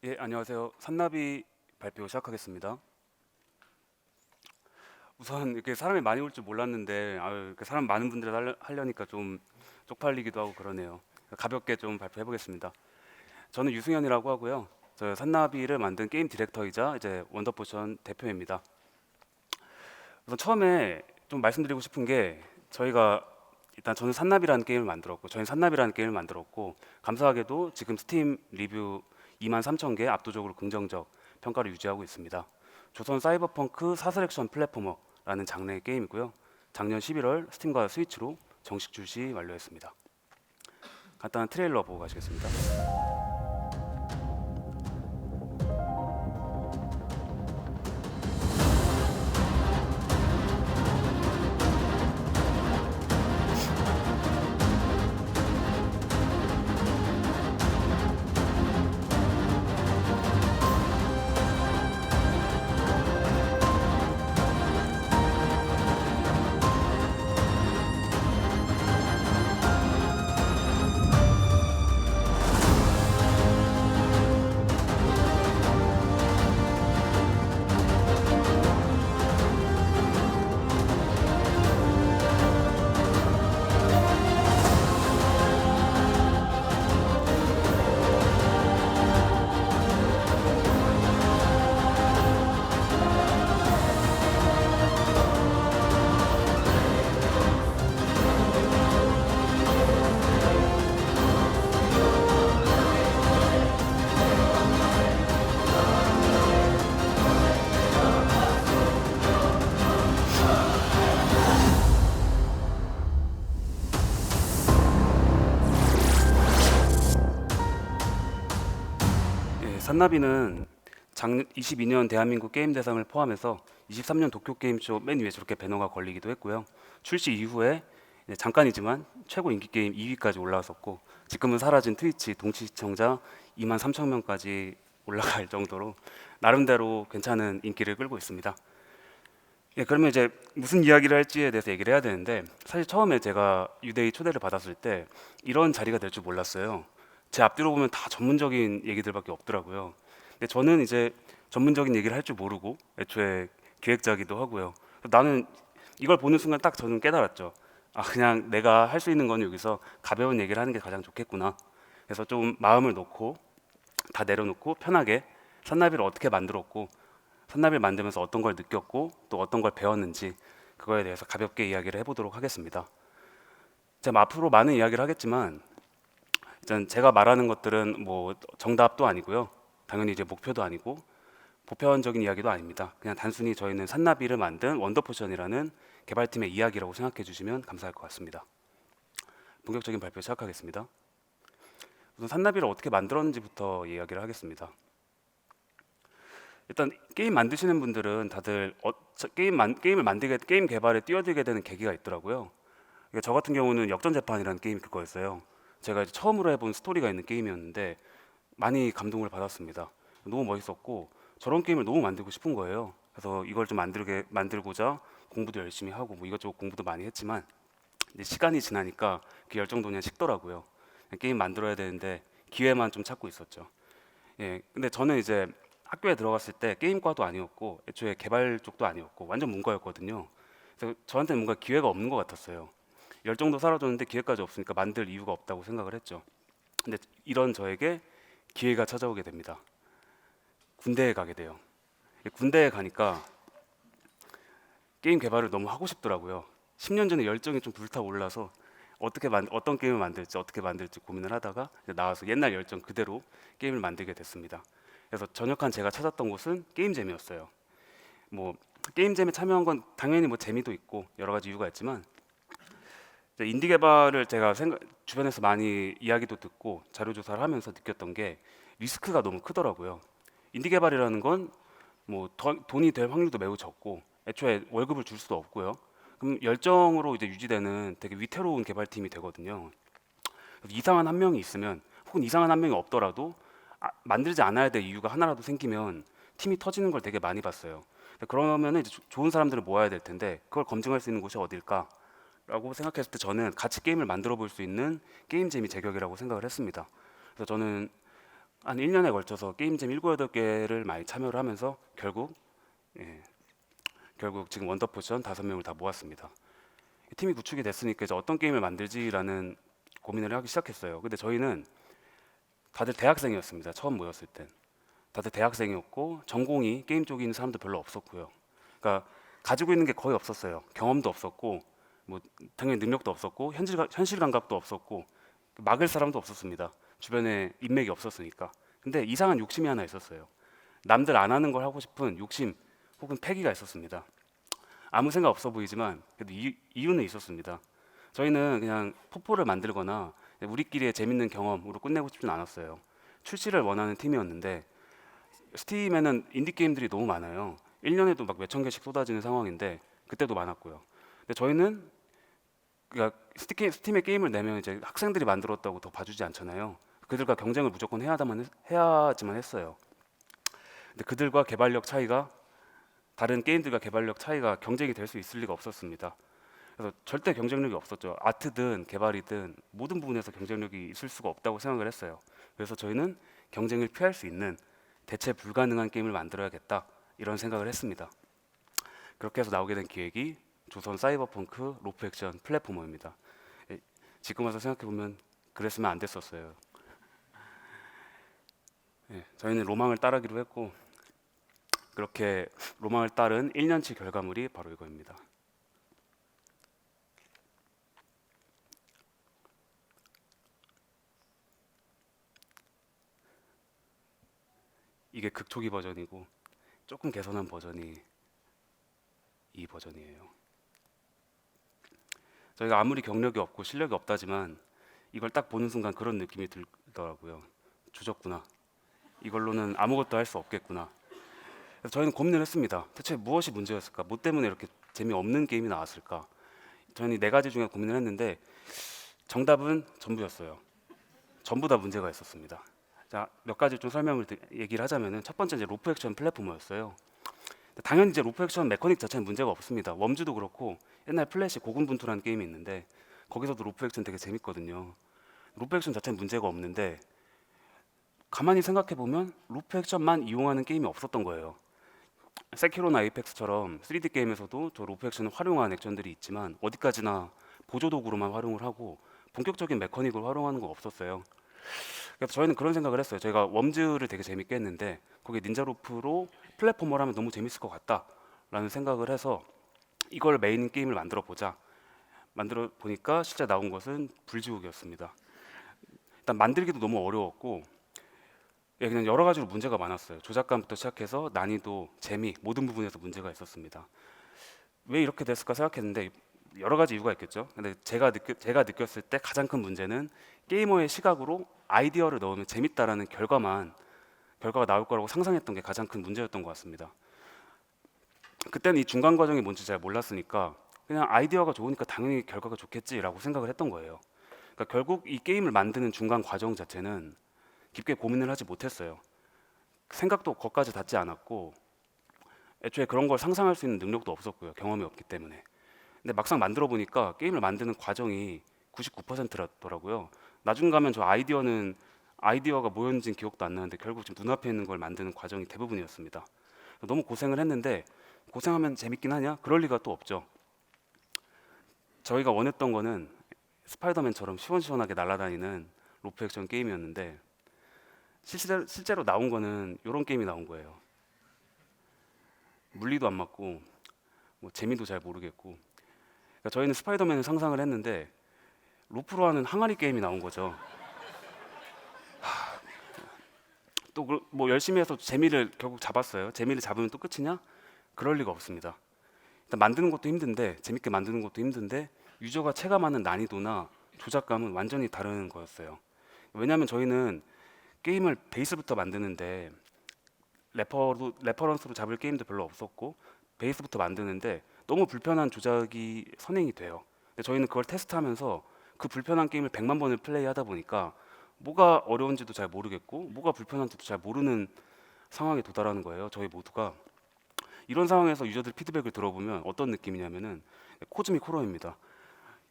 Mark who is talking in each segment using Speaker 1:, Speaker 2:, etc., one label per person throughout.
Speaker 1: 예, 안녕하세요. 산나비 발표 시작하겠습니다. 우선 이렇게 사람이 많이 올 줄 몰랐는데 이렇게 사람 많은 분들 하려니까 좀 쪽팔리기도 하고 그러네요. 가볍게 좀 발표해 보겠습니다. 저는 유승현이라고 하고요. 저 산나비를 만든 게임 디렉터이자 이제 원더포션 대표입니다. 우선 처음에 좀 말씀드리고 싶은 게 저희가 일단 저희는 산나비라는 게임을 만들었고 감사하게도 지금 스팀 리뷰 2만 3천 개 압도적으로 긍정적 평가를 유지하고 있습니다. 조선 사이버펑크 사슬 액션 플랫포머라는 장르의 게임이고요. 작년 11월 스팀과 스위치로 정식 출시 완료했습니다. 간단한 트레일러 보고 가시겠습니다. 예, 산나비는 작년 22년 대한민국 게임 대상을 포함해서 23년 도쿄 게임쇼 맨 위에 저렇게 배너가 걸리기도 했고요. 출시 이후에 잠깐이지만 최고 인기 게임 2위까지 올라왔었고 지금은 사라진 트위치 동시 시청자 2만 3천 명까지 올라갈 정도로 나름대로 괜찮은 인기를 끌고 있습니다. 예, 그러면 이제 무슨 이야기를 할지에 대해서 얘기를 해야 되는데 사실 처음에 제가 유데이 초대를 받았을 때 이런 자리가 될 줄 몰랐어요. 제 앞뒤로 보면 다 전문적인 얘기들밖에 없더라고요. 근데 저는 이제 전문적인 얘기를 할 줄 모르고 애초에 기획자기도 하고요. 나는 이걸 보는 순간 딱 저는 깨달았죠. 아, 그냥 내가 할 수 있는 건 여기서 가벼운 얘기를 하는 게 가장 좋겠구나. 그래서 좀 마음을 놓고 다 내려놓고 편하게 산나비를 어떻게 만들었고 산나비를 만들면서 어떤 걸 느꼈고 또 어떤 걸 배웠는지 그거에 대해서 가볍게 이야기를 해보도록 하겠습니다. 제가 앞으로 많은 이야기를 하겠지만 일단 제가 말하는 것들은 뭐 정답도 아니고요. 당연히 이제 목표도 아니고 보편적인 이야기도 아닙니다. 그냥 단순히 저희는 산나비를 만든 원더포션이라는 개발팀의 이야기라고 생각해 주시면 감사할 것 같습니다. 본격적인 발표 시작하겠습니다. 우선 산나비를 어떻게 만들었는지부터 이야기를 하겠습니다. 일단 게임 만드시는 분들은 다들 게임을 만들게 게임 개발에 뛰어들게 되는 계기가 있더라고요. 그러니까 저 같은 경우는 역전재판이라는 게임이 그거였어요. 제가 이제 처음으로 해본 스토리가 있는 게임이었는데 많이 감동을 받았습니다. 너무 멋있었고 저런 게임을 너무 만들고 싶은 거예요. 그래서 이걸 좀 만들고자 공부도 열심히 하고 뭐 이것저것 공부도 많이 했지만 이제 시간이 지나니까 그 열정도 그냥 식더라고요. 게임 만들어야 되는데 기회만 좀 찾고 있었죠. 예, 근데 저는 이제 학교에 들어갔을 때 게임과도 아니었고 애초에 개발 쪽도 아니었고 완전 문과였거든요. 그래서 저한테는 뭔가 기회가 없는 것 같았어요. 열정도 사라졌는데 기회까지 없으니까 만들 이유가 없다고 생각을 했죠. 근데 이런 저에게 기회가 찾아오게 됩니다. 군대에 가게 돼요. 군대에 가니까 게임 개발을 너무 하고 싶더라고요. 10년 전에 열정이 좀 불타올라서 어떤 게임을 만들지 어떻게 만들지 고민을 하다가 이제 나와서 옛날 열정 그대로 게임을 만들게 됐습니다. 그래서 전역한 제가 찾았던 곳은 게임잼이었어요. 뭐 게임잼에 참여한 건 당연히 뭐 재미도 있고 여러 가지 이유가 있지만 이제 인디 개발을 제가 주변에서 많이 이야기도 듣고 자료 조사를 하면서 느꼈던 게 리스크가 너무 크더라고요. 인디 개발이라는 건 뭐 돈이 될 확률도 매우 적고 애초에 월급을 줄 수도 없고요. 그럼 열정으로 이제 유지되는 되게 위태로운 개발팀이 되거든요. 그래서 이상한 한 명이 있으면 혹은 이상한 한 명이 없더라도 만들지 않아야 될 이유가 하나라도 생기면 팀이 터지는 걸 되게 많이 봤어요. 그러면은 이제 좋은 사람들을 모아야 될 텐데 그걸 검증할 수 있는 곳이 어딜까라고 생각했을 때 저는 같이 게임을 만들어 볼 수 있는 게임잼이 제격이라고 생각을 했습니다. 그래서 저는 한 1년에 걸쳐서 게임잼 7, 8개를 많이 참여를 하면서 예, 결국 지금 원더포션 5명을 다 모았습니다. 팀이 구축이 됐으니까 이제 어떤 게임을 만들지라는 고민을 하기 시작했어요. 근데 저희는 다들 대학생이었습니다. 처음 모였을 땐. 다들 대학생이었고 전공이 게임 쪽에 있는 사람도 별로 없었고요. 그러니까 가지고 있는 게 거의 없었어요. 경험도 없었고 뭐 당연히 능력도 없었고 현실 감각도 없었고 막을 사람도 없었습니다. 주변에 인맥이 없었으니까. 근데 이상한 욕심이 하나 있었어요. 남들 안 하는 걸 하고 싶은 욕심 혹은 패기가 있었습니다. 아무 생각 없어 보이지만 그래도 이유는 있었습니다. 저희는 그냥 포포를 만들거나 우리끼리의 재밌는 경험으로 끝내고 싶진 않았어요. 출시를 원하는 팀이었는데 스팀에는 인디 게임들이 너무 많아요. 1년에도 막 몇천 개씩 쏟아지는 상황인데 그때도 많았고요. 근데 저희는 그러니까 스팀에 게임을 내면 이제 학생들이 만들었다고 더 봐주지 않잖아요. 그들과 경쟁을 무조건 해야지만 했어요. 근데 그들과 개발력 차이가 다른 게임들과 개발력 차이가 경쟁이 될 수 있을 리가 없었습니다. 그래서 절대 경쟁력이 없었죠. 아트든 개발이든 모든 부분에서 경쟁력이 있을 수가 없다고 생각을 했어요. 그래서 저희는 경쟁을 피할 수 있는 대체 불가능한 게임을 만들어야겠다 이런 생각을 했습니다. 그렇게 해서 나오게 된 기획이 조선 사이버펑크 로프 액션 플랫포머입니다. 지금 와서 생각해 보면 그랬으면 안 됐었어요. 저희는 로망을 따르기로 했고 그렇게 로망을 따른 1년치 결과물이 바로 이거입니다. 이게 극초기 버전이고 조금 개선한 버전이 이 버전이에요. 저희가 아무리 경력이 없고 실력이 없다지만 이걸 딱 보는 순간 그런 느낌이 들더라고요. 조졌구나. 이걸로는 아무것도 할 수 없겠구나. 그래서 저희는 고민을 했습니다. 대체 무엇이 문제였을까? 뭐 때문에 이렇게 재미없는 게임이 나왔을까? 저희는 네 가지 중에 고민을 했는데 정답은 전부였어요. 전부 다 문제가 있었습니다. 자, 몇 가지 좀 얘기를 하자면은 첫 번째 이제 로프 액션 플랫포머였어요. 당연히 이제 로프 액션 메커닉 자체는 문제가 없습니다. 웜즈도 그렇고 옛날 플래시 고군분투라는 게임이 있는데 거기서도 로프 액션 되게 재밌거든요. 로프 액션 자체는 문제가 없는데 가만히 생각해 보면 로프 액션만 이용하는 게임이 없었던 거예요. 세키로나 에이펙스처럼 3D 게임에서도 저 로프 액션을 활용한 액션들이 있지만 어디까지나 보조 도구로만 활용을 하고 본격적인 메커닉을 활용하는 건 없었어요. 그래서 저희는 그런 생각을 했어요. 저희가 웜즈를 되게 재밌게 했는데 거기에 닌자로프로 플랫포머를 하면 너무 재밌을 것 같다라는 생각을 해서 이걸 메인 게임을 만들어 보자. 만들어 보니까 실제 나온 것은 불지옥이었습니다. 일단 만들기도 너무 어려웠고 그냥 여러 가지로 문제가 많았어요. 조작감부터 시작해서 난이도, 재미 모든 부분에서 문제가 있었습니다. 왜 이렇게 됐을까 생각했는데 여러 가지 이유가 있겠죠. 근데 제가 느꼈을 때 가장 큰 문제는 게이머의 시각으로 아이디어를 넣으면 재밌다라는 결과가 나올 거라고 상상했던 게 가장 큰 문제였던 것 같습니다. 그때는 이 중간 과정이 뭔지 잘 몰랐으니까 그냥 아이디어가 좋으니까 당연히 결과가 좋겠지라고 생각을 했던 거예요. 그러니까 결국 이 게임을 만드는 중간 과정 자체는 깊게 고민을 하지 못했어요. 생각도 거기까지 닿지 않았고 애초에 그런 걸 상상할 수 있는 능력도 없었고요. 경험이 없기 때문에. 근데 막상 만들어 보니까 게임을 만드는 과정이 99%였더라고요. 나중 가면 저 아이디어가 뭐였는지 기억도 안 나는데 결국 지금 눈앞에 있는 걸 만드는 과정이 대부분이었습니다. 너무 고생을 했는데 고생하면 재밌긴 하냐? 그럴 리가 또 없죠. 저희가 원했던 거는 스파이더맨처럼 시원시원하게 날아다니는 로프 액션 게임이었는데 실제로 나온 거는 이런 게임이 나온 거예요. 물리도 안 맞고 뭐 재미도 잘 모르겠고 그러니까 저희는 스파이더맨을 상상을 했는데 로프로 하는 항아리 게임이 나온 거죠. 또 뭐 열심히 해서 재미를 결국 잡았어요. 재미를 잡으면 또 끝이냐? 그럴 리가 없습니다. 일단 만드는 것도 힘든데 재밌게 만드는 것도 힘든데 유저가 체감하는 난이도나 조작감은 완전히 다른 거였어요. 왜냐하면 저희는 게임을 베이스부터 만드는데 레퍼런스로 잡을 게임도 별로 없었고 베이스부터 만드는데 너무 불편한 조작이 선행이 돼요. 근데 저희는 그걸 테스트하면서 그 불편한 게임을 100만 번을 플레이하다 보니까 뭐가 어려운지도 잘 모르겠고 뭐가 불편한지도 잘 모르는 상황에 도달하는 거예요. 저희 모두가. 이런 상황에서 유저들 피드백을 들어보면 어떤 느낌이냐면은 코즈믹 호러입니다.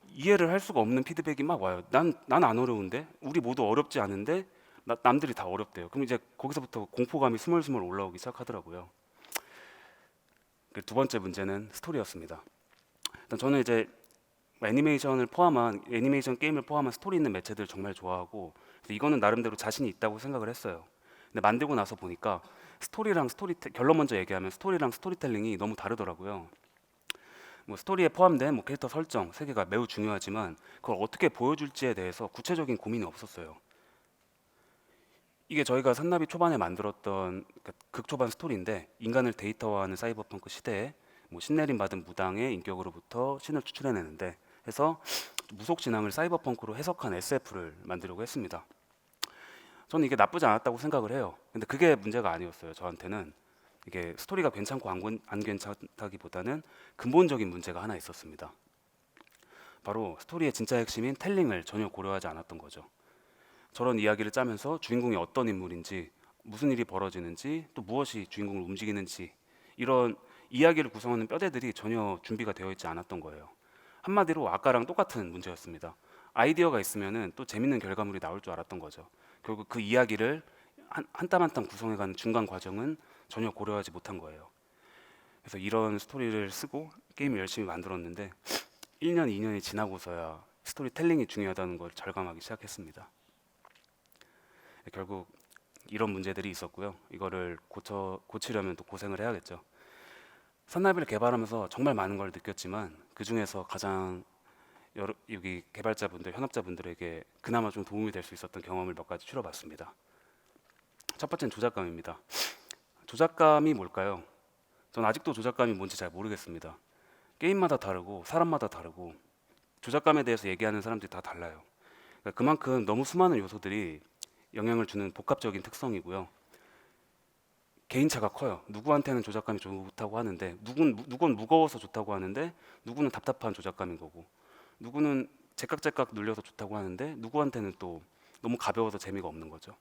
Speaker 1: 이해를 할 수가 없는 피드백이 막 와요. 난 안 어려운데 우리 모두 어렵지 않은데 남들이 다 어렵대요. 그럼 이제 거기서부터 공포감이 스물스물 올라오기 시작하더라고요. 두 번째 문제는 스토리였습니다. 일단 저는 이제 애니메이션 게임을 포함한 스토리 있는 매체들 정말 좋아하고, 그래서 이거는 나름대로 자신이 있다고 생각을 했어요. 근데 만들고 나서 보니까 결론 먼저 얘기하면 스토리랑 스토리텔링이 너무 다르더라고요. 뭐 스토리에 포함된 뭐 캐릭터 설정, 세계가 매우 중요하지만 그걸 어떻게 보여줄지에 대해서 구체적인 고민이 없었어요. 이게 저희가 산나비 초반에 만들었던 극초반 스토리인데, 인간을 데이터화하는 사이버펑크 시대에 뭐 신내림 받은 무당의 인격으로부터 신을 추출해내는데 해서 무속 진앙을 사이버펑크로 해석한 SF를 만들려고 했습니다. 저는 이게 나쁘지 않았다고 생각을 해요. 근데 그게 문제가 아니었어요. 저한테는 이게 스토리가 괜찮고 안 괜찮다기보다는 근본적인 문제가 하나 있었습니다. 바로 스토리의 진짜 핵심인 텔링을 전혀 고려하지 않았던 거죠. 저런 이야기를 짜면서 주인공이 어떤 인물인지, 무슨 일이 벌어지는지, 또 무엇이 주인공을 움직이는지, 이런 이야기를 구성하는 뼈대들이 전혀 준비가 되어 있지 않았던 거예요. 한마디로 아까랑 똑같은 문제였습니다. 아이디어가 있으면은 또 재밌는 결과물이 나올 줄 알았던 거죠. 결국 그 이야기를 한 땀 한 땀 구성해가는 중간 과정은 전혀 고려하지 못한 거예요. 그래서 이런 스토리를 쓰고 게임을 열심히 만들었는데 1년, 2년이 지나고서야 스토리텔링이 중요하다는 걸 절감하기 시작했습니다. 결국 이런 문제들이 있었고요. 이거를 고치려면 또 고생을 해야겠죠. 산나비를 개발하면서 정말 많은 걸 느꼈지만 그 중에서 가장 여기 개발자분들, 현업자분들에게 그나마 좀 도움이 될 수 있었던 경험을 몇 가지 추려봤습니다. 첫 번째는 조작감입니다. 조작감이 뭘까요? 전 아직도 조작감이 뭔지 잘 모르겠습니다. 게임마다 다르고 사람마다 다르고 조작감에 대해서 얘기하는 사람들이 다 달라요. 그러니까 그만큼 너무 수많은 요소들이 영향을 주는 복합적인 특성이고요. 개인차가 커요. 누구한테는 조작감이 좋다고 하는데 누군 무거워서 좋다고 하는데 누구는 답답한 조작감인 거고, 누구는 제깍제깍 눌려서 좋다고 하는데 누구한테는 또 너무 가벼워서 재미가 없는 거죠.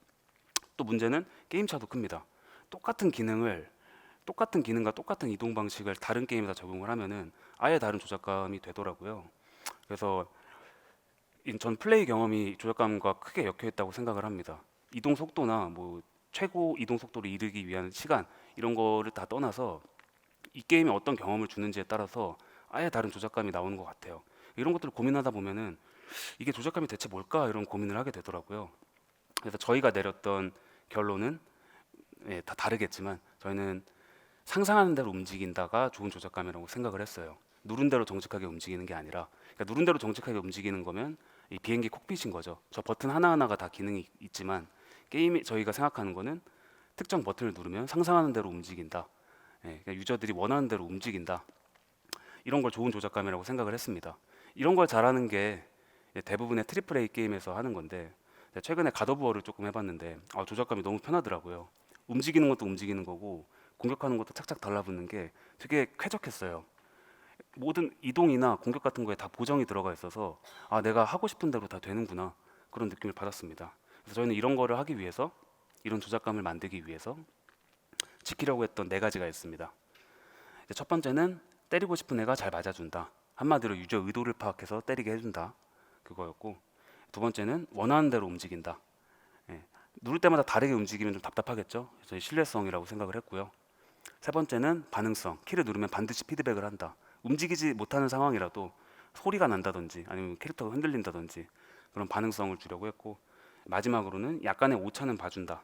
Speaker 1: 또 문제는 게임차도 큽니다. 똑같은 기능과 똑같은 이동 방식을 다른 게임에다 적용을 하면은 아예 다른 조작감이 되더라고요. 그래서 전 플레이 경험이 조작감과 크게 엮여 있다고 생각을 합니다. 이동 속도나 뭐 최고 이동 속도를 이루기 위한 시간, 이런 거를 다 떠나서 이 게임이 어떤 경험을 주는지에 따라서 아예 다른 조작감이 나오는 것 같아요. 이런 것들을 고민하다 보면은 이게 조작감이 대체 뭘까, 이런 고민을 하게 되더라고요. 그래서 저희가 내렸던 결론은, 다 다르겠지만 저희는 상상하는 대로 움직인다가 좋은 조작감이라고 생각을 했어요. 누른 대로 정직하게 움직이는 게 아니라, 그러니까 누른 대로 정직하게 움직이는 거면 이 비행기 콕핏인 거죠. 저 버튼 하나하나가 다 기능이 있지만 게임이 저희가 생각하는 거는 특정 버튼을 누르면 상상하는 대로 움직인다. 그러니까 유저들이 원하는 대로 움직인다. 이런 걸 좋은 조작감이라고 생각을 했습니다. 이런 걸 잘하는 게 대부분의 트리플 A 게임에서 하는 건데, 최근에 갓 오브 워를 조금 해봤는데 조작감이 너무 편하더라고요. 움직이는 것도 움직이는 거고 공격하는 것도 착착 달라붙는 게 되게 쾌적했어요. 모든 이동이나 공격 같은 거에 다 보정이 들어가 있어서 내가 하고 싶은 대로 다 되는구나, 그런 느낌을 받았습니다. 그래서 저희는 이런 거를 하기 위해서, 이런 조작감을 만들기 위해서 지키려고 했던 네 가지가 있습니다. 첫 번째는 때리고 싶은 애가 잘 맞아준다. 한마디로 유저 의도를 파악해서 때리게 해준다. 그거였고, 두 번째는 원하는 대로 움직인다. 누를 때마다 다르게 움직이면 좀 답답하겠죠. 저희 신뢰성이라고 생각을 했고요. 세 번째는 반응성. 키를 누르면 반드시 피드백을 한다. 움직이지 못하는 상황이라도 소리가 난다든지 아니면 캐릭터가 흔들린다든지 그런 반응성을 주려고 했고, 마지막으로는 약간의 오차는 봐준다.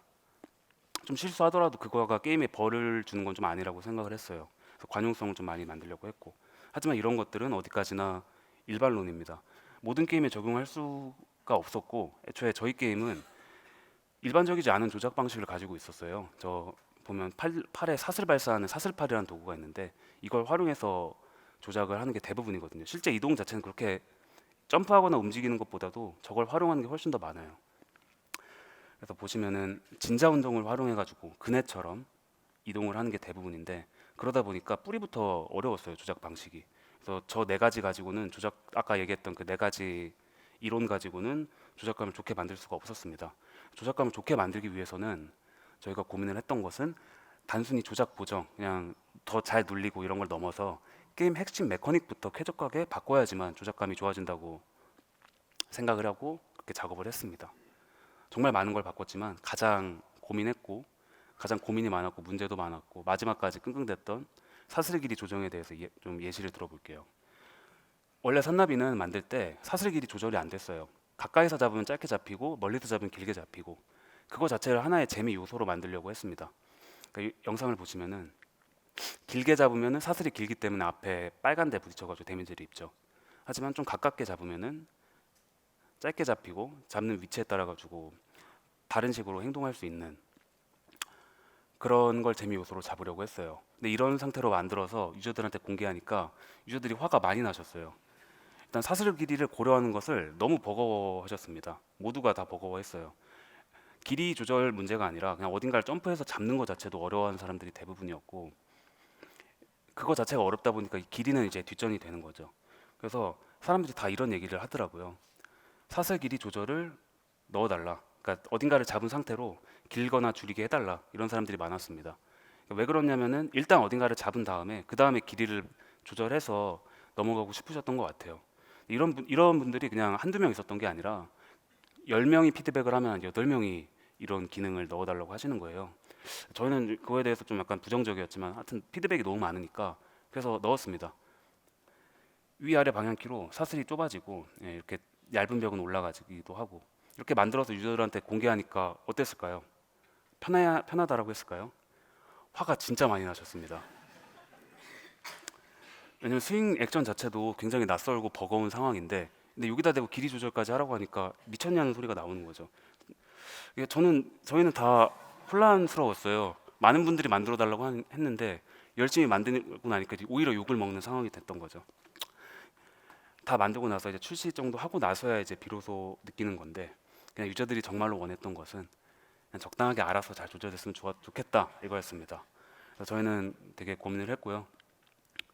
Speaker 1: 좀 실수하더라도 그거가 게임에 벌을 주는 건 좀 아니라고 생각을 했어요. 그래서 관용성을 좀 많이 만들려고 했고, 하지만 이런 것들은 어디까지나 일반론입니다. 모든 게임에 적용할 수가 없었고, 애초에 저희 게임은 일반적이지 않은 조작 방식을 가지고 있었어요. 저 보면 팔에 사슬 발사하는 사슬팔이라는 도구가 있는데 이걸 활용해서 조작을 하는 게 대부분이거든요. 실제 이동 자체는 그렇게 점프하거나 움직이는 것보다도 저걸 활용하는 게 훨씬 더 많아요. 그래서 보시면은 진자 운동을 활용해 가지고 그네처럼 이동을 하는 게 대부분인데, 그러다 보니까 뿌리부터 어려웠어요, 조작 방식이. 그래서 저 네 가지 가지고는 아까 얘기했던 그 네 가지 이론 가지고는 조작감을 좋게 만들 수가 없었습니다. 조작감을 좋게 만들기 위해서는 저희가 고민을 했던 것은 단순히 조작 보정, 그냥 더 잘 눌리고 이런 걸 넘어서 게임 핵심 메커닉부터 쾌적하게 바꿔야지만 조작감이 좋아진다고 생각을 하고 그렇게 작업을 했습니다. 정말 많은 걸 바꿨지만 가장 고민했고 가장 고민이 많았고 문제도 많았고 마지막까지 끙끙댔던 사슬 길이 조정에 대해서 좀 예시를 들어볼게요. 원래 산나비는 만들 때 사슬 길이 조절이 안 됐어요. 가까이서 잡으면 짧게 잡히고 멀리서 잡으면 길게 잡히고 그거 자체를 하나의 재미 요소로 만들려고 했습니다. 그러니까 이 영상을 보시면은 길게 잡으면은 사슬이 길기 때문에 앞에 빨간 데 부딪혀가지고 데미지를 입죠. 하지만 좀 가깝게 잡으면은 짧게 잡히고 잡는 위치에 따라 가지고 다른 식으로 행동할 수 있는 그런 걸 재미 요소로 잡으려고 했어요. 근데 이런 상태로 만들어서 유저들한테 공개하니까 유저들이 화가 많이 나셨어요. 일단 사슬 길이를 고려하는 것을 너무 버거워하셨습니다. 모두가 다 버거워했어요. 길이 조절 문제가 아니라 그냥 어딘가를 점프해서 잡는 것 자체도 어려워하는 사람들이 대부분이었고 그거 자체가 어렵다 보니까 이 길이는 이제 뒷전이 되는 거죠. 그래서 사람들이 다 이런 얘기를 하더라고요. 사슬 길이 조절을 넣어달라. 그러니까 어딘가를 잡은 상태로 길거나 줄이게 해달라. 이런 사람들이 많았습니다. 그러니까 왜 그러냐면은 일단 어딘가를 잡은 다음에 그 다음에 길이를 조절해서 넘어가고 싶으셨던 것 같아요. 이런 분들이 그냥 한두 명 있었던 게 아니라 10명이 피드백을 하면 한 8명이 이런 기능을 넣어달라고 하시는 거예요. 저희는 그거에 대해서 좀 약간 부정적이었지만 하여튼 피드백이 너무 많으니까 그래서 넣었습니다. 위아래 방향키로 사슬이 좁아지고 이렇게 얇은 벽은 올라가기도 하고 이렇게 만들어서 유저들한테 공개하니까 어땠을까요? 편하다라고 했을까요? 화가 진짜 많이 나셨습니다. 왜냐면 스윙 액션 자체도 굉장히 낯설고 버거운 상황인데 근데 여기다 대고 길이 조절까지 하라고 하니까 미쳤냐는 소리가 나오는 거죠. 저희는 다 혼란스러웠어요. 많은 분들이 만들어 달라고 했는데 열심히 만들고 나니까 오히려 욕을 먹는 상황이 됐던 거죠. 다 만들고 나서 이제 출시 정도 하고 나서야 이제 비로소 느끼는 건데 그냥 유저들이 정말로 원했던 것은 그냥 적당하게 알아서 잘 조절됐으면 좋겠다 이거였습니다. 그래서 저희는 되게 고민을 했고요.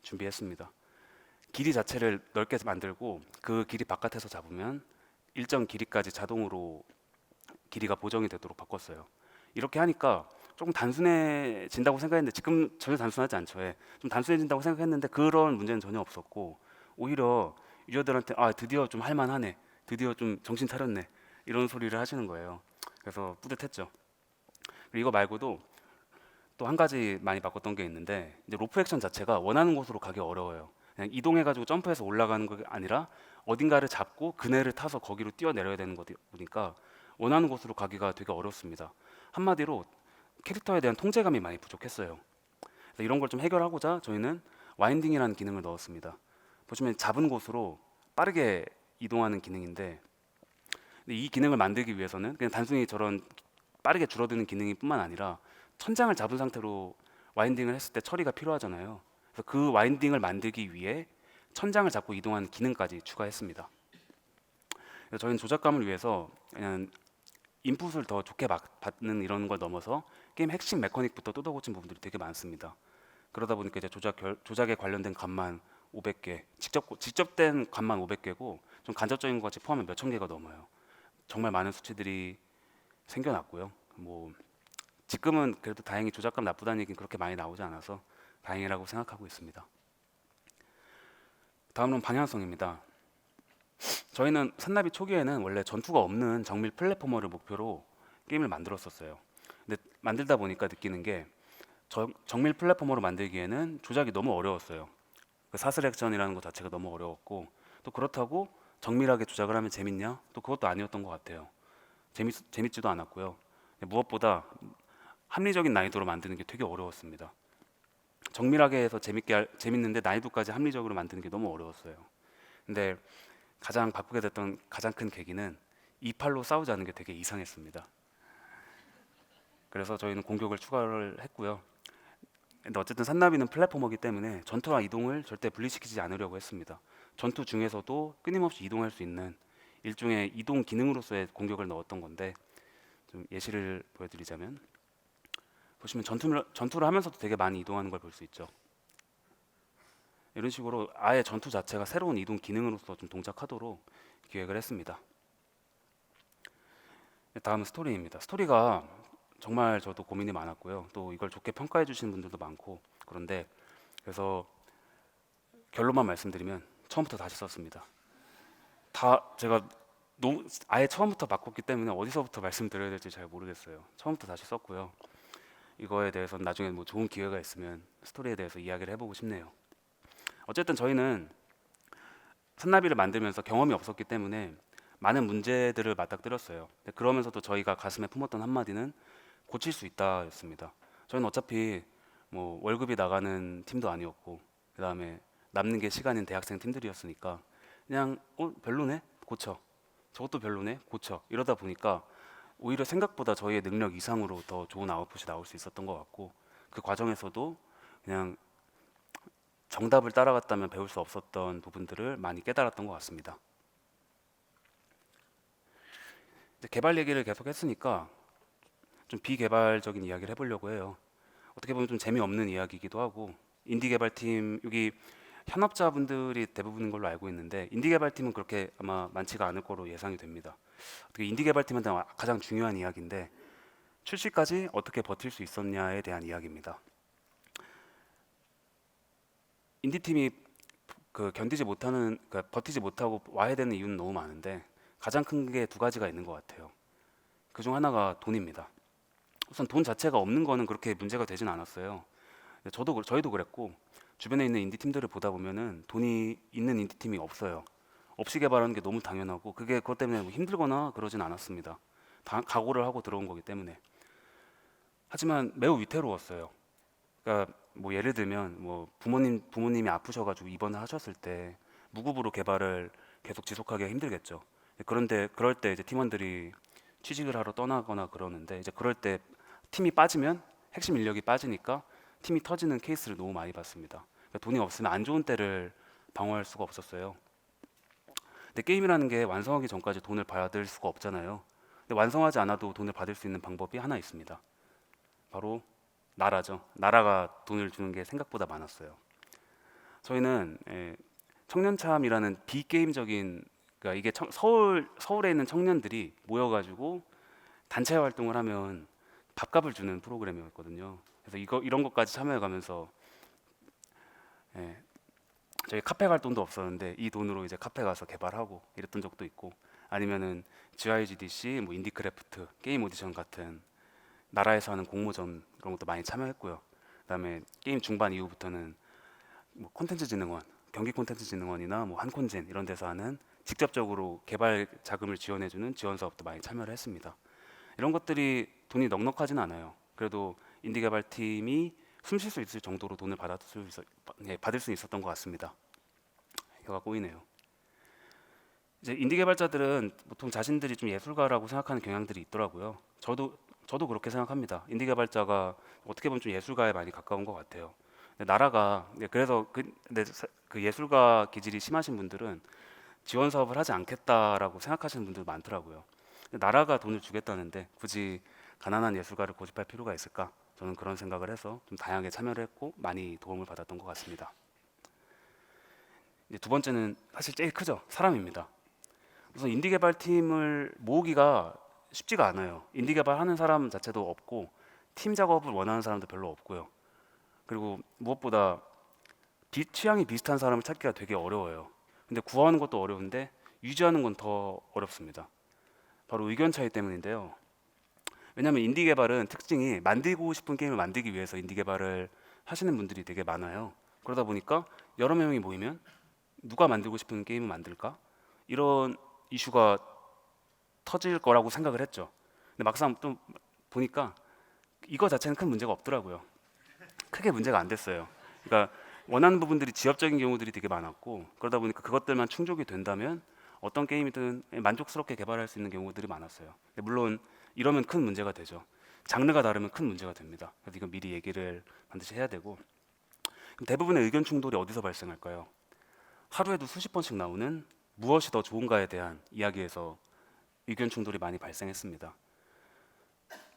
Speaker 1: 준비했습니다. 길이 자체를 넓게 만들고 그 길이 바깥에서 잡으면 일정 길이까지 자동으로 길이가 보정이 되도록 바꿨어요. 이렇게 하니까 조금 단순해진다고 생각했는데 지금 전혀 단순하지 않죠. 예. 좀 단순해진다고 생각했는데 그런 문제는 전혀 없었고 오히려 유저들한테 아 드디어 좀 할만하네, 드디어 좀 정신 차렸네 이런 소리를 하시는 거예요. 그래서 뿌듯했죠. 그리고 이거 말고도 또 한 가지 많이 바꿨던 게 있는데 이제 로프 액션 자체가 원하는 곳으로 가기 어려워요. 그냥 이동해가지고 점프해서 올라가는 게 아니라 어딘가를 잡고 그네를 타서 거기로 뛰어내려야 되는 거다 보니까 원하는 곳으로 가기가 되게 어렵습니다. 한마디로 캐릭터에 대한 통제감이 많이 부족했어요. 그래서 이런 걸 좀 해결하고자 저희는 와인딩이라는 기능을 넣었습니다. 보시면 잡은 곳으로 빠르게 이동하는 기능인데 근데 이 기능을 만들기 위해서는 그냥 단순히 저런 빠르게 줄어드는 기능이 뿐만 아니라 천장을 잡은 상태로 와인딩을 했을 때 처리가 필요하잖아요. 그래서 그 와인딩을 만들기 위해 천장을 잡고 이동하는 기능까지 추가했습니다. 그래서 저희는 조작감을 위해서 그냥 인풋을 더 좋게 받는 이런 걸 넘어서 게임 핵심 메커닉부터 뜯어고친 부분들이 되게 많습니다. 그러다 보니까 이제 조작에 관련된 값만 500개, 직접 된 값만 500개고 좀 간접적인 것까지 포함하면 몇천 개가 넘어요. 정말 많은 수치들이 생겨났고요. 뭐 지금은 그래도 다행히 조작감 나쁘다는 얘기는 그렇게 많이 나오지 않아서 다행이라고 생각하고 있습니다. 다음은 방향성입니다. 저희는 산나비 초기에는 원래 전투가 없는 정밀 플랫포머를 목표로 게임을 만들었었어요. 근데 만들다 보니까 느끼는 게 정밀 플랫포머로 만들기에는 조작이 너무 어려웠어요. 그 사슬 액션이라는 것 자체가 너무 어려웠고 또 그렇다고 정밀하게 조작을 하면 재밌냐? 또 그것도 아니었던 것 같아요. 재밌지도 않았고요. 무엇보다 합리적인 난이도로 만드는 게 되게 어려웠습니다. 정밀하게 해서 재밌는데 난이도까지 합리적으로 만드는 게 너무 어려웠어요. 근데 가장 바꾸게 됐던 가장 큰 계기는 이팔로 싸우자는 게 되게 이상했습니다. 그래서 저희는 공격을 추가를 했고요. 근데 어쨌든 산나비는 플랫포머이기 때문에 전투와 이동을 절대 분리시키지 않으려고 했습니다. 전투 중에서도 끊임없이 이동할 수 있는 일종의 이동 기능으로서의 공격을 넣었던 건데 좀 예시를 보여드리자면 보시면 전투를 하면서도 되게 많이 이동하는 걸 볼 수 있죠. 이런 식으로 아예 전투 자체가 새로운 이동 기능으로서 좀 동작하도록 기획을 했습니다. 다음은 스토리입니다. 스토리가 정말 저도 고민이 많았고요. 또 이걸 좋게 평가해 주시는 분들도 많고 그런데 그래서 결론만 말씀드리면 처음부터 다시 썼습니다. 다 제가 아예 처음부터 바꿨기 때문에 어디서부터 말씀드려야 될지 잘 모르겠어요. 처음부터 다시 썼고요. 이거에 대해서는 나중에 뭐 좋은 기회가 있으면 스토리에 대해서 이야기를 해보고 싶네요. 어쨌든 저희는 산나비를 만들면서 경험이 없었기 때문에 많은 문제들을 맞닥뜨렸어요. 근데 그러면서도 저희가 가슴에 품었던 한마디는 고칠 수 있다였습니다. 저희는 어차피 뭐 월급이 나가는 팀도 아니었고, 그 다음에 남는 게 시간인 대학생 팀들이었으니까 그냥 별로네 고쳐, 저것도 별로네 고쳐, 이러다 보니까 오히려 생각보다 저희의 능력 이상으로 더 좋은 아웃풋이 나올 수 있었던 것 같고, 그 과정에서도 그냥 정답을 따라갔다면 배울 수 없었던 부분들을 많이 깨달았던 것 같습니다. 이제 개발 얘기를 계속 했으니까 좀 비개발적인 이야기를 해보려고 해요. 어떻게 보면 좀 재미없는 이야기이기도 하고, 인디 개발팀 여기 현업자분들이 대부분인 걸로 알고 있는데, 인디 개발팀은 그렇게 아마 많지가 않을 거로 예상이 됩니다. 어떻게 인디 개발팀한테 가장 중요한 이야기인데, 출시까지 어떻게 버틸 수 있었냐에 대한 이야기입니다. 인디 팀이 버티지 못하고 와야 되는 이유는 너무 많은데, 가장 큰 게 두 가지가 있는 것 같아요. 그 중 하나가 돈입니다. 우선 돈 자체가 없는 거는 그렇게 문제가 되진 않았어요. 저희도 그랬고, 주변에 있는 인디 팀들을 보다 보면은 돈이 있는 인디 팀이 없어요. 없이 개발하는 게 너무 당연하고, 그게 그것 때문에 뭐 힘들거나 그러진 않았습니다. 각오를 하고 들어온 거기 때문에. 하지만 매우 위태로웠어요. 그러니까 뭐 예를 들면 뭐 부모님이 아프셔가지고 입원을 하셨을 때 무급으로 개발을 계속 지속하기가 힘들겠죠. 그런데 그럴 때 이제 팀원들이 취직을 하러 떠나거나 그러는데, 이제 그럴 때 팀이 빠지면 핵심 인력이 빠지니까 팀이 터지는 케이스를 너무 많이 봤습니다. 그러니까 돈이 없으면 안 좋은 때를 방어할 수가 없었어요. 근데 게임이라는 게 완성하기 전까지 돈을 받을 수가 없잖아요. 근데 완성하지 않아도 돈을 받을 수 있는 방법이 하나 있습니다. 바로 나라죠. 나라가 돈을 주는 게 생각보다 많았어요. 저희는 청년참이라는 비게임적인, 그러니까 이게 서울에 있는 청년들이 모여가지고 단체 활동을 하면 밥값을 주는 프로그램이었거든요. 그래서 이런 것까지 참여해가면서, 예, 저희 카페 갈 돈도 없었는데 이 돈으로 이제 카페 가서 개발하고 이랬던 적도 있고, 아니면은 GIGDC, 뭐 인디크래프트, 게임 오디션 같은 나라에서 하는 공모전 그런 것도 많이 참여했고요. 그다음에 게임 중반 이후부터는 뭐 콘텐츠진흥원, 경기콘텐츠진흥원이나 뭐 한콘젠 이런 데서 하는 직접적으로 개발 자금을 지원해주는 지원 사업도 많이 참여를 했습니다. 이런 것들이 돈이 넉넉하진 않아요. 그래도 인디 개발팀이 숨 쉴 수 있을 정도로 돈을 받을 수 있었던 것 같습니다. 혀가 꼬이네요. 이제 인디 개발자들은 보통 자신들이 좀 예술가라고 생각하는 경향들이 있더라고요. 저도 그렇게 생각합니다. 인디 개발자가 어떻게 보면 좀 예술가에 많이 가까운 것 같아요. 근데 나라가, 그래서 그 예술가 기질이 심하신 분들은 지원 사업을 하지 않겠다라고 생각하시는 분들 많더라고요. 근데 나라가 돈을 주겠다는데 굳이 가난한 예술가를 고집할 필요가 있을까? 저는 그런 생각을 해서 좀 다양하게 참여를 했고 많이 도움을 받았던 것 같습니다. 이제 두 번째는 사실 제일 크죠. 사람입니다. 우선 인디 개발팀을 모으기가 쉽지가 않아요. 인디 개발하는 사람 자체도 없고, 팀 작업을 원하는 사람도 별로 없고요. 그리고 무엇보다 취향이 비슷한 사람을 찾기가 되게 어려워요. 근데 구하는 것도 어려운데 유지하는 건 더 어렵습니다. 바로 의견 차이 때문인데요. 왜냐하면 인디 개발은 특징이 만들고 싶은 게임을 만들기 위해서 인디 개발을 하시는 분들이 되게 많아요. 그러다 보니까 여러 명이 모이면 누가 만들고 싶은 게임을 만들까? 이런 이슈가 터질 거라고 생각을 했죠. 근데 막상 또 보니까 이거 자체는 큰 문제가 없더라고요. 크게 문제가 안 됐어요. 그러니까 원하는 부분들이 지엽적인 경우들이 되게 많았고, 그러다 보니까 그것들만 충족이 된다면 어떤 게임이든 만족스럽게 개발할 수 있는 경우들이 많았어요. 근데 물론 이러면 큰 문제가 되죠. 장르가 다르면 큰 문제가 됩니다. 그래서 이건 미리 얘기를 반드시 해야 되고, 그럼 대부분의 의견 충돌이 어디서 발생할까요? 하루에도 수십 번씩 나오는 무엇이 더 좋은가에 대한 이야기에서 의견 충돌이 많이 발생했습니다.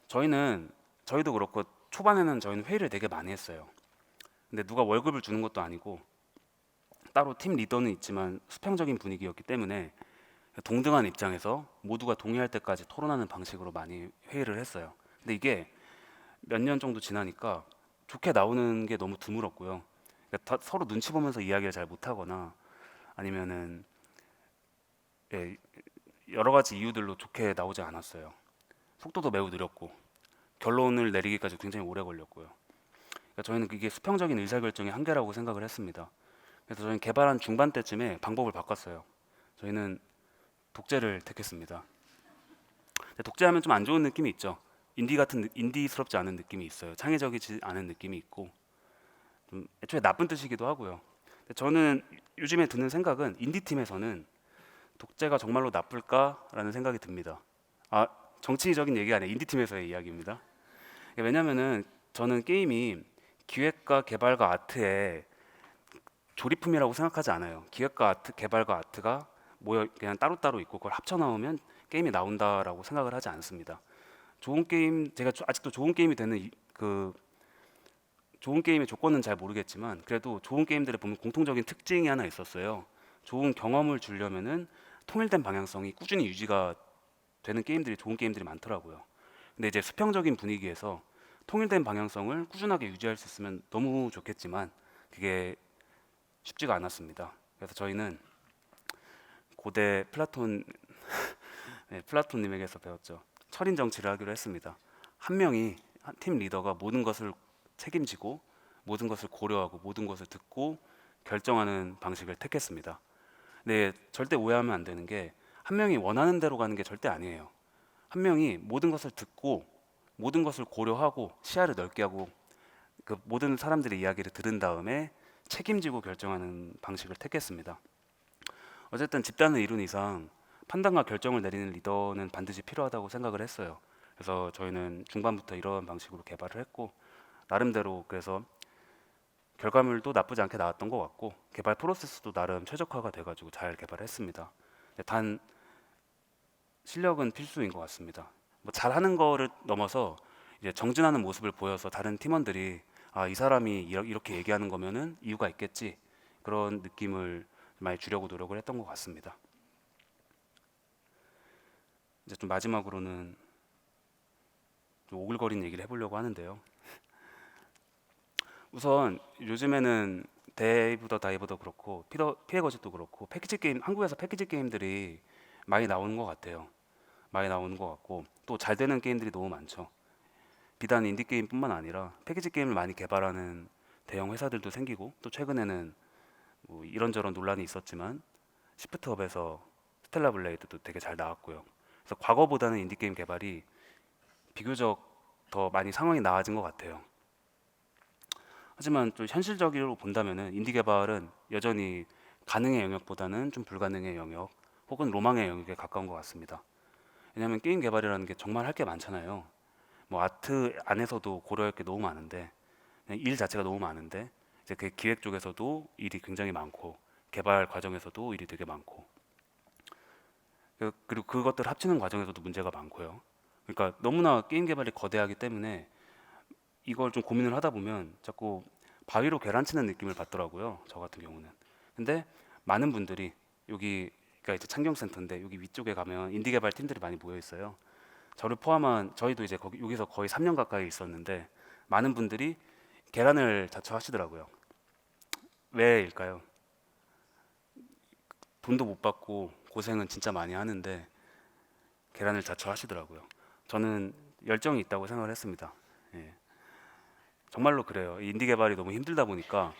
Speaker 1: 저희도 그렇고 초반에는 저희는 회의를 되게 많이 했어요. 근데 누가 월급을 주는 것도 아니고 따로 팀 리더는 있지만 수평적인 분위기였기 때문에 동등한 입장에서 모두가 동의할 때까지 토론하는 방식으로 많이 회의를 했어요. 근데 이게 몇 년 정도 지나니까 좋게 나오는 게 너무 드물었고요. 그러니까 서로 눈치 보면서 이야기를 잘 못하거나, 아니면은, 예, 여러 가지 이유들로 좋게 나오지 않았어요. 속도도 매우 느렸고 결론을 내리기까지 굉장히 오래 걸렸고요. 그러니까 저희는 그게 수평적인 의사결정의 한계라고 생각을 했습니다. 그래서 저희는 개발한 중반 때쯤에 방법을 바꿨어요. 저희는 독재를 택했습니다. 근데 독재하면 좀 안 좋은 느낌이 있죠. 인디스럽지 않은 느낌이 있어요. 창의적이지 않은 느낌이 있고 좀 애초에 나쁜 뜻이기도 하고요. 근데 저는 요즘에 드는 생각은 인디 팀에서는 독재가 정말로 나쁠까라는 생각이 듭니다. 아, 정치적인 얘기 아니에요. 인디 팀에서의 이야기입니다. 왜냐면은 저는 게임이 기획과 개발과 아트의 조립품이라고 생각하지 않아요. 기획과 아트, 개발과 아트가 모여 그냥 따로따로 있고 그걸 합쳐 나오면 게임이 나온다라고 생각을 하지 않습니다. 좋은 게임, 제가 아직도 좋은 게임이 되는 그 좋은 게임의 조건은 잘 모르겠지만 그래도 좋은 게임들에 보면 공통적인 특징이 하나 있었어요. 좋은 경험을 주려면은 통일된 방향성이 꾸준히 유지가 되는 게임들이 좋은 게임들이 많더라고요. 근데 이제 수평적인 분위기에서 통일된 방향성을 꾸준하게 유지할 수 있으면 너무 좋겠지만 그게 쉽지가 않았습니다. 그래서 저희는 고대 플라톤 네, 플라톤님에게서 배웠죠. 철인 정치를 하기로 했습니다. 한 명이 팀 리더가 모든 것을 책임지고 모든 것을 고려하고 모든 것을 듣고 결정하는 방식을 택했습니다. 네, 절대 오해하면 안 되는 게 한 명이 원하는 대로 가는 게 절대 아니에요. 한 명이 모든 것을 듣고 모든 것을 고려하고 시야를 넓게 하고 그 모든 사람들의 이야기를 들은 다음에 책임지고 결정하는 방식을 택했습니다. 어쨌든 집단을 이룬 이상 판단과 결정을 내리는 리더는 반드시 필요하다고 생각을 했어요. 그래서 저희는 중반부터 이런 방식으로 개발을 했고 나름대로 그래서 결과물도 나쁘지 않게 나왔던 것 같고 개발 프로세스도 나름 최적화가 돼가지고 잘 개발했습니다. 단 실력은 필수인 것 같습니다. 뭐 잘하는 거를 넘어서 이제 정진하는 모습을 보여서 다른 팀원들이 아, 이 사람이 이렇게 얘기하는 거면은 이유가 있겠지 그런 느낌을 많이 주려고 노력을 했던 것 같습니다. 이제 좀 마지막으로는 좀 오글거린 얘기를 해보려고 하는데요. 우선 요즘에는 데이브 더 다이버도 그렇고 피해 거짓도 그렇고 패키지 게임 한국에서 패키지 게임들이 많이 나오는 것 같아요. 많이 나오는 것 같고 또 잘 되는 게임들이 너무 많죠. 비단 인디 게임뿐만 아니라 패키지 게임을 많이 개발하는 대형 회사들도 생기고 또 최근에는 뭐 이런저런 논란이 있었지만 시프트업에서 스텔라 블레이드도 되게 잘 나왔고요. 그래서 과거보다는 인디 게임 개발이 비교적 더 많이 상황이 나아진 것 같아요. 하지만 좀 현실적으로 본다면은 인디 개발은 여전히 가능의 영역보다는 좀 불가능의 영역 혹은 로망의 영역에 가까운 것 같습니다. 왜냐하면 게임 개발이라는 게 정말 할 게 많잖아요. 뭐 아트 안에서도 고려할 게 너무 많은데 그냥 일 자체가 너무 많은데 이제 그 기획 쪽에서도 일이 굉장히 많고 개발 과정에서도 일이 되게 많고 그리고 그것들 합치는 과정에서도 문제가 많고요. 그러니까 너무나 게임 개발이 거대하기 때문에 이걸 좀 고민을 하다 보면 자꾸 바위로 계란치는 느낌을 받더라고요. 저 같은 경우는. 근데 많은 분들이 여기가 이제 창경센터인데 여기 위쪽에 가면 인디 개발 팀들이 많이 모여 있어요. 저를 포함한 저희도 이제 여기서 거의 3년 가까이 있었는데 많은 분들이 계란을 자처하시더라고요. 왜일까요? 돈도 못 받고 고생은 진짜 많이 하는데 계란을 자처하시더라고요. 저는 열정이 있다고 생각을 했습니다. 예, 정말로 그래요. 인디 개발이 너무 힘들다 보니까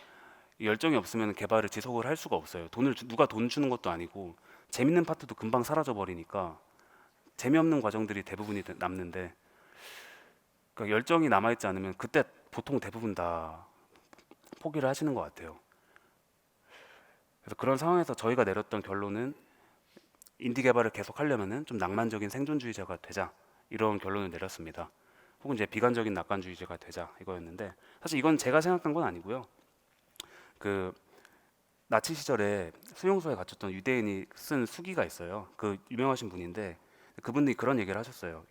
Speaker 1: 열정이 없으면 개발을 지속을 할 수가 없어요. 누가 돈 주는 것도 아니고 재밌는 파트도 금방 사라져 버리니까 재미없는 과정들이 대부분이 남는데 그러니까 열정이 남아있지 않으면 그때 보통 대부분 다 포기를 하시는 것 같아요. 그래서 그런 상황에서 저희가 내렸던 결론은 인디 개발을 계속 하려면은 좀 낭만적인 생존주의자가 되자 이런 결론을 내렸습니다. 혹은 이제 비관적인 낙관주의자가 되자 이거였는데 사실 이건 제가 생각한 건 아니고요. 그 나치 시절에 수용소에 갇혔던 유대인이 쓴 수기가 있어요. 그 유명하신 분인데 그분이 그런 얘기를 하셨어요.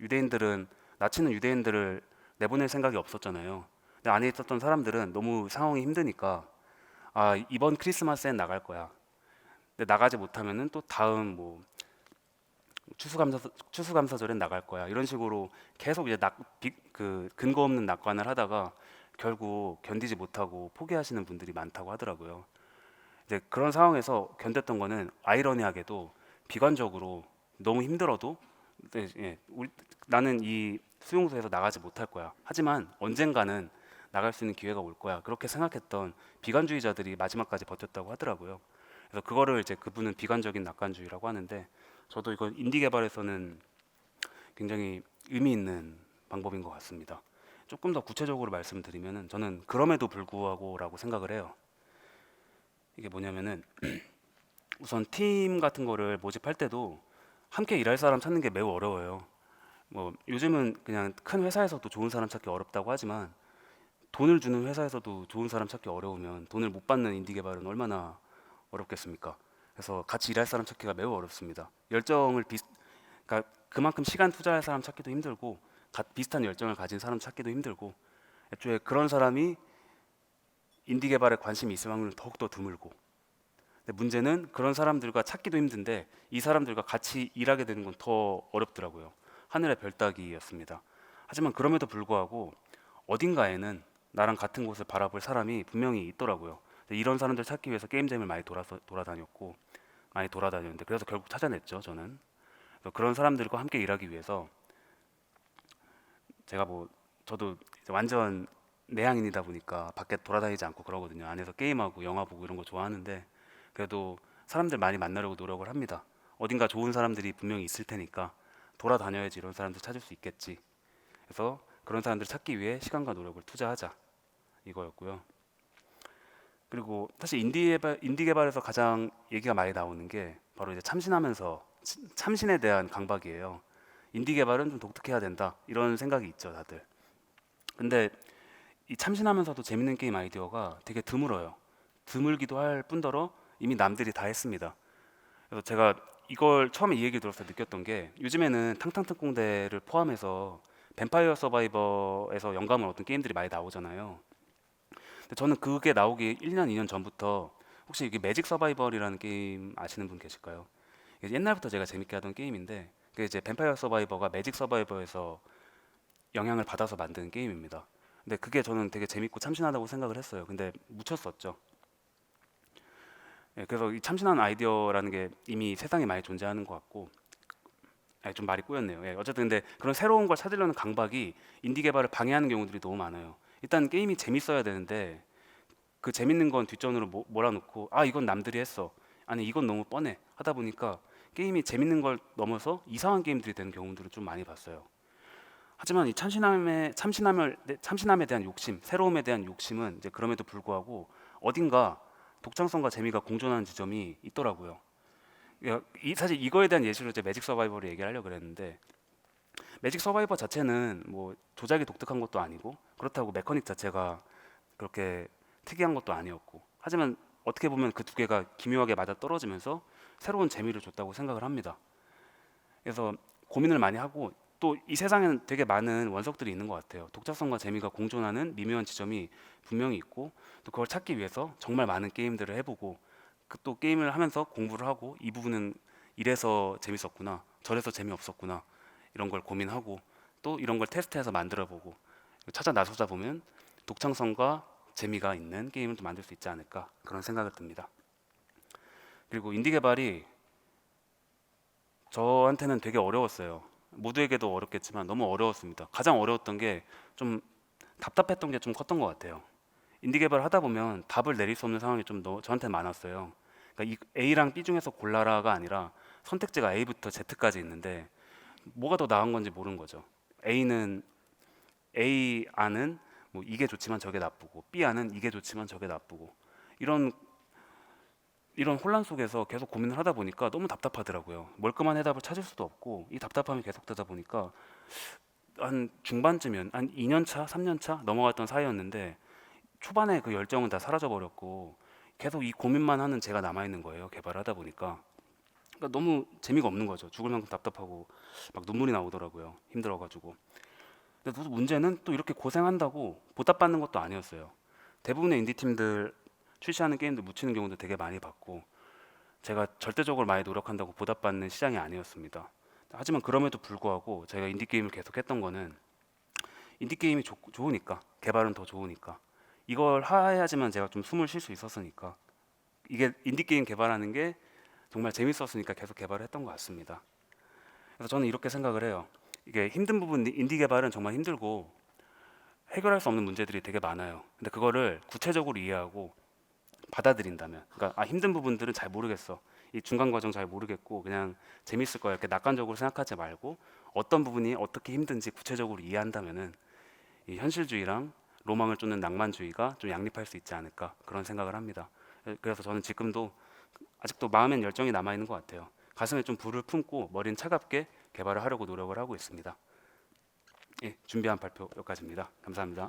Speaker 1: 나치는 유대인들을 내보낼 생각이 없었잖아요. 근데 안에 있었던 사람들은 너무 상황이 힘드니까 아 이번 크리스마스엔 나갈 거야. 근데 나가지 못하면은 또 다음 뭐 추수감사절엔 나갈 거야. 이런 식으로 계속 이제 그 근거 없는 낙관을 하다가 결국 견디지 못하고 포기하시는 분들이 많다고 하더라고요. 이제 그런 상황에서 견뎠던 거는 아이러니하게도 비관적으로 너무 힘들어도 네, 나는 이 수용소에서 나가지 못할 거야. 하지만 언젠가는 나갈 수 있는 기회가 올 거야. 그렇게 생각했던 비관주의자들이 마지막까지 버텼다고 하더라고요. 그래서 그거를 이제 그분은 비관적인 낙관주의라고 하는데 저도 이건 인디 개발에서는 굉장히 의미 있는 방법인 것 같습니다. 조금 더 구체적으로 말씀드리면은 저는 그럼에도 불구하고라고 생각을 해요. 이게 뭐냐면은 우선 팀 같은 거를 모집할 때도 함께 일할 사람 찾는 게 매우 어려워요. 뭐 요즘은 그냥 큰 회사에서도 좋은 사람 찾기 어렵다고 하지만 돈을 주는 회사에서도 좋은 사람 찾기 어려우면 돈을 못 받는 인디 개발은 얼마나 어렵겠습니까? 그래서 같이 일할 사람 찾기가 매우 어렵습니다. 그러니까 그만큼 시간 투자할 사람 찾기도 힘들고 비슷한 열정을 가진 사람 찾기도 힘들고 애초에 그런 사람이 인디 개발에 관심이 있을 확률은 더욱더 드물고 근데 문제는 그런 사람들과 찾기도 힘든데 이 사람들과 같이 일하게 되는 건 더 어렵더라고요. 하늘의 별 따기였습니다. 하지만 그럼에도 불구하고 어딘가에는 나랑 같은 곳을 바라볼 사람이 분명히 있더라고요. 이런 사람들 찾기 위해서 게임잼을 많이 돌아다녔는데 그래서 결국 찾아냈죠. 저는 그래서 그런 사람들과 함께 일하기 위해서 제가 저도 이제 완전 내향인이다 보니까 밖에 돌아다니지 않고 그러거든요. 안에서 게임하고 영화 보고 이런 거 좋아하는데 그래도 사람들 많이 만나려고 노력을 합니다. 어딘가 좋은 사람들이 분명히 있을 테니까 돌아다녀야지 이런 사람들 찾을 수 있겠지. 그래서 그런 사람들 찾기 위해 시간과 노력을 투자하자 이거였고요. 그리고 사실 인디 개발에서 가장 얘기가 많이 나오는 게 바로 이제 참신에 대한 강박이에요. 인디 개발은 좀 독특해야 된다 이런 생각이 있죠 다들. 근데 이 참신하면서도 재밌는 게임 아이디어가 되게 드물어요. 드물기도 할 뿐더러 이미 남들이 다 했습니다. 그래서 제가 이걸 처음에 이 얘기 들었을 때 느꼈던 게 요즘에는 탕탕특공대를 포함해서 뱀파이어 서바이버에서 영감을 얻은 게임들이 많이 나오잖아요. 근데 저는 그게 나오기 1년, 2년 전부터 혹시 이게 매직 서바이벌이라는 게임 아시는 분 계실까요? 이게 옛날부터 제가 재밌게 하던 게임인데 그게 이제 뱀파이어 서바이버가 매직 서바이버에서 영향을 받아서 만든 게임입니다. 근데 그게 저는 되게 재밌고 참신하다고 생각을 했어요. 근데 묻혔었죠. 그래서 이 참신한 아이디어라는 게 이미 세상에 많이 존재하는 것 같고 좀 말이 꼬였네요. 어쨌든 근데 그런 새로운 걸 찾으려는 강박이 인디 개발을 방해하는 경우들이 너무 많아요. 일단 게임이 재밌어야 되는데 그 재밌는 건 뒷전으로 몰아놓고 아 이건 남들이 했어 아니 이건 너무 뻔해 하다 보니까 게임이 재밌는 걸 넘어서 이상한 게임들이 되는 경우들을 좀 많이 봤어요. 하지만 이 참신함에 대한 욕심, 새로움에 대한 욕심은 이제 그럼에도 불구하고 어딘가 독창성과 재미가 공존하는 지점이 있더라고요. 사실 이거에 대한 예시로 이제 매직 서바이벌을 얘기하려고 그랬는데 매직 서바이버 자체는 뭐 조작이 독특한 것도 아니고 그렇다고 메커닉 자체가 그렇게 특이한 것도 아니었고 하지만 어떻게 보면 그 두 개가 기묘하게 맞아 떨어지면서 새로운 재미를 줬다고 생각을 합니다. 그래서 고민을 많이 하고 또 이 세상에는 되게 많은 원석들이 있는 것 같아요. 독자성과 재미가 공존하는 미묘한 지점이 분명히 있고 또 그걸 찾기 위해서 정말 많은 게임들을 해보고 또 게임을 하면서 공부를 하고 이 부분은 이래서 재밌었구나 저래서 재미없었구나 이런 걸 고민하고 또 이런 걸 테스트해서 만들어보고 찾아 나서다 보면 독창성과 재미가 있는 게임을 또 만들 수 있지 않을까 그런 생각을 듭니다. 그리고 인디 개발이 저한테는 되게 어려웠어요. 모두에게도 어렵겠지만 너무 어려웠습니다. 가장 어려웠던 게 좀 답답했던 게 좀 컸던 것 같아요. 인디 개발을 하다 보면 답을 내릴 수 없는 상황이 좀 저한테 많았어요. 그러니까 이 A랑 B 중에서 골라라가 아니라 선택지가 A부터 Z까지 있는데 뭐가 더 나은 건지 모르는 거죠. A 안은 뭐 이게 좋지만 저게 나쁘고 B 안은 이게 좋지만 저게 나쁘고 이런 이런 혼란 속에서 계속 고민을 하다 보니까 너무 답답하더라고요. 멀끔한 해답을 찾을 수도 없고 이 답답함이 계속되다 보니까 한 중반쯤이면 한 2년 차, 3년 차 넘어갔던 사이였는데 초반에 그 열정은 다 사라져 버렸고 계속 이 고민만 하는 제가 남아 있는 거예요. 개발하다 보니까. 그러니까 너무 재미가 없는 거죠. 죽을 만큼 답답하고 막 눈물이 나오더라고요. 힘들어가지고. 근데 또 문제는 또 이렇게 고생한다고 보답받는 것도 아니었어요. 대부분의 인디 팀들 출시하는 게임들 묻히는 경우도 되게 많이 봤고 제가 절대적으로 많이 노력한다고 보답받는 시장이 아니었습니다. 하지만 그럼에도 불구하고 제가 인디 게임을 계속했던 거는 인디 게임이 좋으니까 개발은 더 좋으니까 이걸 해야지만 제가 좀 숨을 쉴 수 있었으니까 이게 인디 게임 개발하는 게 정말 재밌었으니까 계속 개발을 했던 것 같습니다. 그래서 저는 이렇게 생각을 해요. 이게 힘든 부분, 인디 개발은 정말 힘들고 해결할 수 없는 문제들이 되게 많아요. 근데 그거를 구체적으로 이해하고 받아들인다면, 그러니까 힘든 부분들은 잘 모르겠어, 이 중간 과정 잘 모르겠고 그냥 재밌을 거야, 이렇게 낙관적으로 생각하지 말고 어떤 부분이 어떻게 힘든지 구체적으로 이해한다면은 이 현실주의랑 로망을 쫓는 낭만주의가 좀 양립할 수 있지 않을까, 그런 생각을 합니다. 그래서 저는 지금도 아직도 마음엔 열정이 남아 있는 것 같아요. 가슴에 좀 불을 품고 머리는 차갑게 개발을 하려고 노력을 하고 있습니다. 예, 준비한 발표 여기까지입니다. 감사합니다.